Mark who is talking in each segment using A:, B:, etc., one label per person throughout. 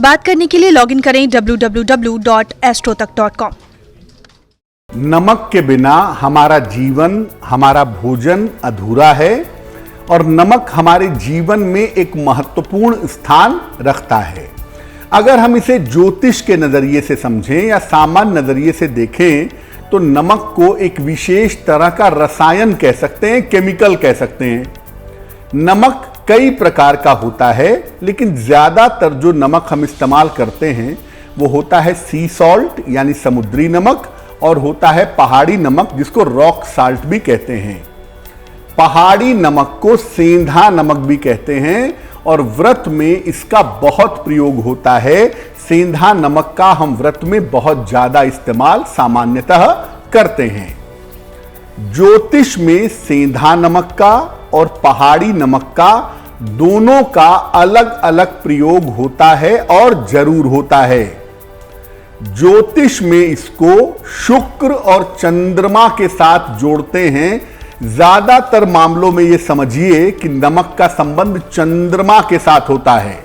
A: बात करने के लिए लॉगिन करें www.astrotak.com।
B: नमक के बिना हमारा जीवन, हमारा भोजन अधूरा है और नमक हमारे जीवन में एक महत्वपूर्ण स्थान रखता है। अगर हम इसे ज्योतिष के नजरिए से समझें या सामान्य नजरिए से देखें तो नमक को एक विशेष तरह का रसायन कह सकते हैं, केमिकल कह सकते हैं। नमक कई प्रकार का होता है, लेकिन ज्यादातर जो नमक हम इस्तेमाल करते हैं वो होता है सी सॉल्ट यानी समुद्री नमक, और होता है पहाड़ी नमक जिसको रॉक साल्ट भी कहते हैं। पहाड़ी नमक को सेंधा नमक भी कहते हैं और व्रत में इसका बहुत प्रयोग होता है। सेंधा नमक का हम व्रत में बहुत ज्यादा इस्तेमाल सामान्यतः करते हैं। ज्योतिष में सेंधा नमक का और पहाड़ी नमक का दोनों का अलग अलग प्रयोग होता है और जरूर होता है। ज्योतिष में इसको शुक्र और चंद्रमा के साथ जोड़ते हैं। ज्यादातर मामलों में यह समझिए कि नमक का संबंध चंद्रमा के साथ होता है।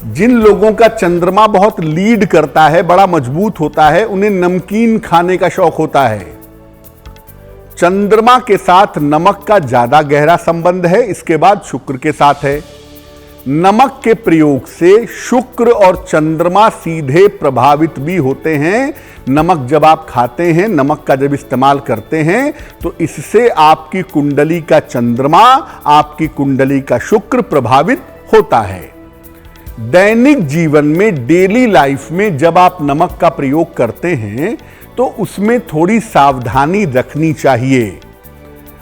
B: जिन लोगों का चंद्रमा बहुत लीड करता है, बड़ा मजबूत होता है, उन्हें नमकीन खाने का शौक होता है। चंद्रमा के साथ नमक का ज्यादा गहरा संबंध है, इसके बाद शुक्र के साथ है। नमक के प्रयोग से शुक्र और चंद्रमा सीधे प्रभावित भी होते हैं। नमक जब आप खाते हैं, नमक का जब इस्तेमाल करते हैं तो इससे आपकी कुंडली का चंद्रमा, आपकी कुंडली का शुक्र प्रभावित होता है। दैनिक जीवन में, डेली लाइफ में जब आप नमक का प्रयोग करते हैं तो उसमें थोड़ी सावधानी रखनी चाहिए।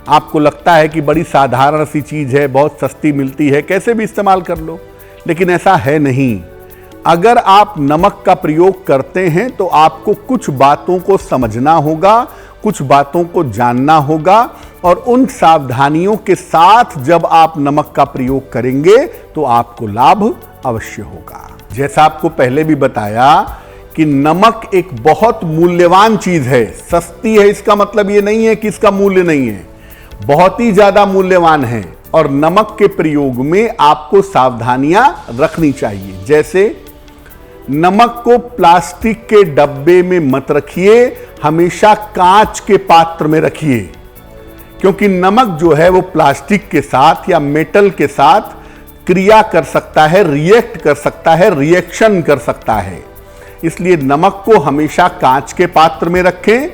B: आपको लगता है कि बड़ी साधारण सी चीज है, बहुत सस्ती मिलती है, कैसे भी इस्तेमाल कर लो, लेकिन ऐसा है नहीं। अगर आप नमक का प्रयोग करते हैं तो आपको कुछ बातों को समझना होगा, कुछ बातों को जानना होगा, और उन सावधानियों के साथ जब आप नमक का प्रयोग करेंगे तो आपको लाभ अवश्य होगा। जैसा आपको पहले भी बताया कि नमक एक बहुत मूल्यवान चीज है। सस्ती है इसका मतलब यह नहीं है कि इसका मूल्य नहीं है, बहुत ही ज्यादा मूल्यवान है। और नमक के प्रयोग में आपको सावधानियां रखनी चाहिए। जैसे नमक को प्लास्टिक के डब्बे में मत रखिए, हमेशा कांच के पात्र में रखिए, क्योंकि नमक जो है वो प्लास्टिक के साथ या मेटल के साथ क्रिया कर सकता है, रिएक्ट कर सकता है, रिएक्शन कर सकता है। इसलिए नमक को हमेशा कांच के पात्र में रखें।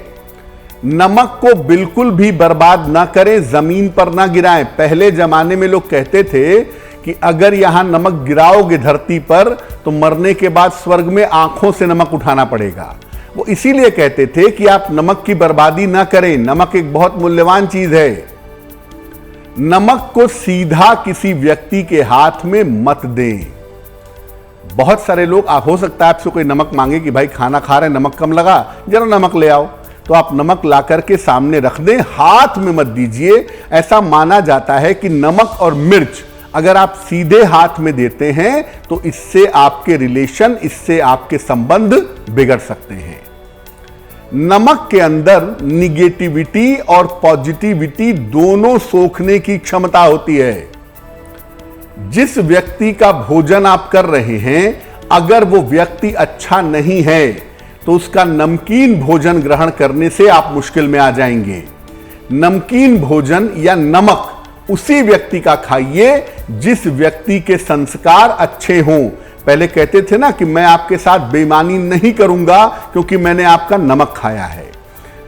B: नमक को बिल्कुल भी बर्बाद ना करें, जमीन पर ना गिराएं। पहले जमाने में लोग कहते थे कि अगर यहां नमक गिराओगे धरती पर तो मरने के बाद स्वर्ग में आंखों से नमक उठाना पड़ेगा। वो इसीलिए कहते थे कि आप नमक की बर्बादी ना करें। नमक एक बहुत मूल्यवान चीज है। नमक को सीधा किसी व्यक्ति के हाथ में मत दें। बहुत सारे लोग, आप हो सकता है आपसे कोई नमक मांगे कि भाई खाना खा रहे, नमक कम लगा, जरा नमक ले आओ, तो आप नमक ला करके सामने रख दें, हाथ में मत दीजिए। ऐसा माना जाता है कि नमक और मिर्च अगर आप सीधे हाथ में देते हैं तो इससे आपके रिलेशन, इससे आपके संबंध बिगड़ सकते हैं। नमक के अंदर निगेटिविटी और पॉजिटिविटी दोनों सोखने की क्षमता होती है। जिस व्यक्ति का भोजन आप कर रहे हैं, अगर वो व्यक्ति अच्छा नहीं है तो उसका नमकीन भोजन ग्रहण करने से आप मुश्किल में आ जाएंगे। नमकीन भोजन या नमक उसी व्यक्ति का खाइए जिस व्यक्ति के संस्कार अच्छे हों। पहले कहते थे ना कि मैं आपके साथ बेईमानी नहीं करूंगा क्योंकि मैंने आपका नमक खाया है।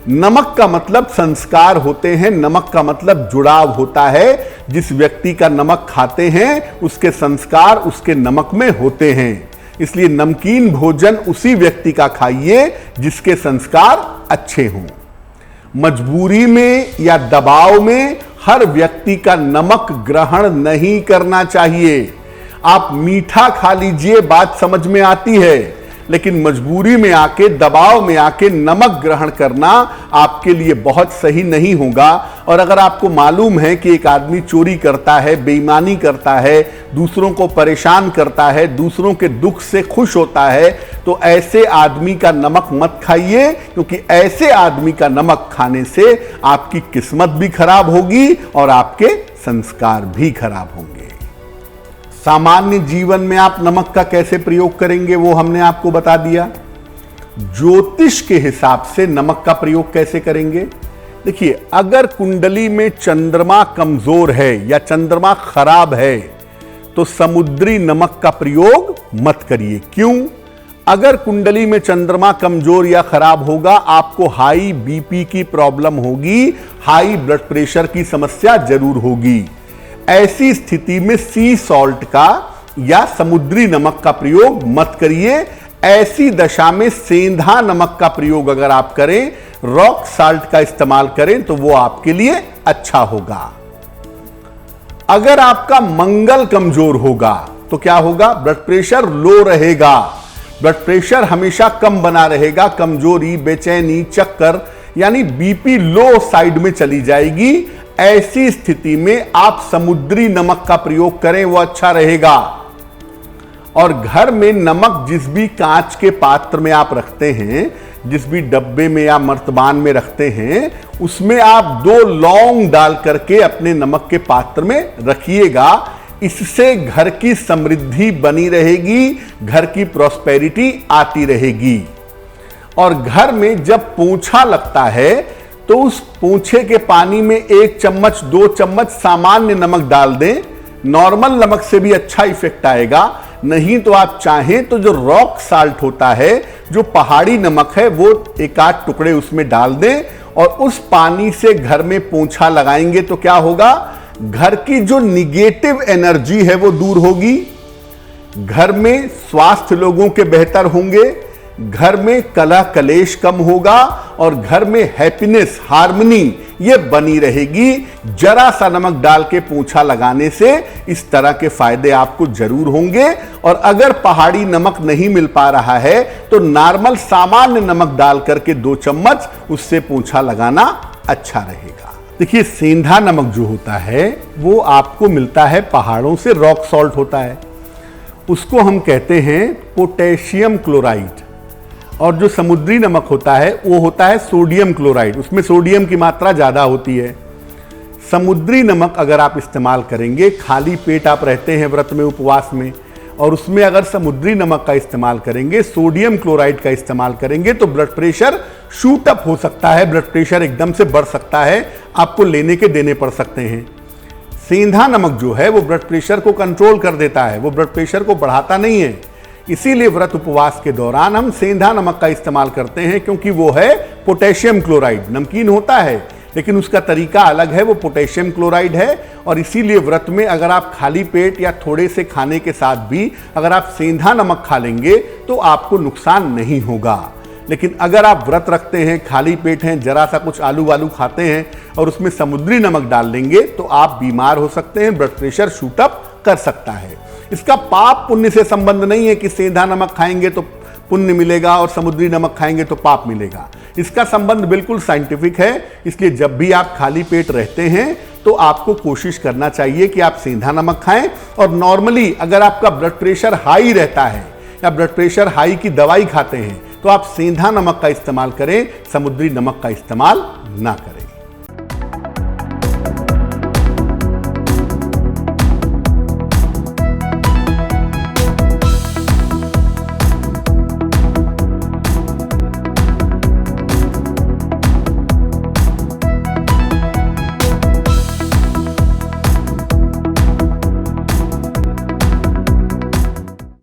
B: नमक का मतलब संस्कार होते हैं, नमक का मतलब जुड़ाव होता है। जिस व्यक्ति का नमक खाते हैं उसके संस्कार उसके नमक में होते हैं। इसलिए नमकीन भोजन उसी व्यक्ति का खाइए जिसके संस्कार अच्छे हों। मजबूरी में या दबाव में हर व्यक्ति का नमक ग्रहण नहीं करना चाहिए। आप मीठा खा लीजिए, बात समझ में आती है, लेकिन मजबूरी में आके, दबाव में आके नमक ग्रहण करना आपके लिए बहुत सही नहीं होगा। और अगर आपको मालूम है कि एक आदमी चोरी करता है, बेईमानी करता है, दूसरों को परेशान करता है, दूसरों के दुख से खुश होता है, तो ऐसे आदमी का नमक मत खाइए, क्योंकि ऐसे आदमी का नमक खाने से आपकी किस्मत भी खराब होगी और आपके संस्कार भी खराब होंगे। सामान्य जीवन में आप नमक का कैसे प्रयोग करेंगे वो हमने आपको बता दिया। ज्योतिष के हिसाब से नमक का प्रयोग कैसे करेंगे? देखिए, अगर कुंडली में चंद्रमा कमजोर है या चंद्रमा खराब है तो समुद्री नमक का प्रयोग मत करिए। क्यों? अगर कुंडली में चंद्रमा कमजोर या खराब होगा, आपको हाई बीपी की प्रॉब्लम होगी, हाई ब्लड प्रेशर की समस्या जरूर होगी। ऐसी स्थिति में सी सॉल्ट का या समुद्री नमक का प्रयोग मत करिए। ऐसी दशा में सेंधा नमक का प्रयोग अगर आप करें, रॉक साल्ट का इस्तेमाल करें, तो वो आपके लिए अच्छा होगा। अगर आपका मंगल कमजोर होगा तो क्या होगा? ब्लड प्रेशर लो रहेगा, ब्लड प्रेशर हमेशा कम बना रहेगा, कमजोरी, बेचैनी, चक्कर यानी बीपी लो साइड में चली जाएगी। ऐसी स्थिति में आप समुद्री नमक का प्रयोग करें, वो अच्छा रहेगा। और घर में नमक जिस भी कांच के पात्र में आप रखते हैं, जिस भी डब्बे में या मर्तबान में रखते हैं, उसमें आप 2 लौंग डाल करके अपने नमक के पात्र में रखिएगा। इससे घर की समृद्धि बनी रहेगी, घर की प्रॉस्पेरिटी आती रहेगी। और घर में जब पोंछा लगता है तो उस पोंछे के पानी में 1 चम्मच 2 चम्मच सामान्य नमक डाल दें। नॉर्मल नमक से भी अच्छा इफेक्ट आएगा। नहीं तो आप चाहें तो जो रॉक साल्ट होता है, जो पहाड़ी नमक है, वो 1-8 टुकड़े उसमें डाल दें और उस पानी से घर में पोंछा लगाएंगे तो क्या होगा? घर की जो निगेटिव एनर्जी है वो दूर होगी, घर में स्वास्थ्य लोगों के बेहतर होंगे, घर में कलह कलेश कम होगा और घर में हैप्पीनेस, हार्मनी ये बनी रहेगी। जरा सा नमक डाल के पोंछा लगाने से इस तरह के फायदे आपको जरूर होंगे। और अगर पहाड़ी नमक नहीं मिल पा रहा है तो नॉर्मल सामान्य नमक डाल करके 2 चम्मच उससे पोंछा लगाना अच्छा रहेगा। देखिए, सेंधा नमक जो होता है वो आपको मिलता है पहाड़ों से, रॉक सॉल्ट होता है, उसको हम कहते हैं पोटेशियम क्लोराइड। और जो समुद्री नमक होता है वो होता है सोडियम क्लोराइड, उसमें सोडियम की मात्रा ज़्यादा होती है। समुद्री नमक अगर आप इस्तेमाल करेंगे, खाली पेट आप रहते हैं व्रत में, उपवास में, और उसमें अगर समुद्री नमक का इस्तेमाल करेंगे, सोडियम क्लोराइड का इस्तेमाल करेंगे, तो ब्लड प्रेशर शूट अप हो सकता है, ब्लड प्रेशर एकदम से बढ़ सकता है, आपको लेने के देने पड़ सकते हैं। सेंधा नमक जो है वो ब्लड प्रेशर को कंट्रोल कर देता है, वो ब्लड प्रेशर को बढ़ाता नहीं है। इसीलिए व्रत उपवास के दौरान हम सेंधा नमक का इस्तेमाल करते हैं, क्योंकि वो है पोटेशियम क्लोराइड। नमकीन होता है लेकिन उसका तरीका अलग है, वो पोटेशियम क्लोराइड है। और इसीलिए व्रत में अगर आप खाली पेट या थोड़े से खाने के साथ भी अगर आप सेंधा नमक खा लेंगे तो आपको नुकसान नहीं होगा। लेकिन अगर आप व्रत रखते हैं, खाली पेट हैं, जरा सा कुछ आलू वालू खाते हैं और उसमें समुद्री नमक डाल देंगे तो आप बीमार हो सकते हैं, ब्लड प्रेशर शूट अप कर सकता है। इसका पाप पुण्य से संबंध नहीं है कि सेंधा नमक खाएंगे तो पुण्य मिलेगा और समुद्री नमक खाएंगे तो पाप मिलेगा। इसका संबंध बिल्कुल साइंटिफिक है। इसलिए जब भी आप खाली पेट रहते हैं तो आपको कोशिश करना चाहिए कि आप सेंधा नमक खाएं। और नॉर्मली अगर आपका ब्लड प्रेशर हाई रहता है या ब्लड प्रेशर हाई की दवाई खाते हैं तो आप सेंधा नमक का इस्तेमाल करें, समुद्री नमक का इस्तेमाल ना करें।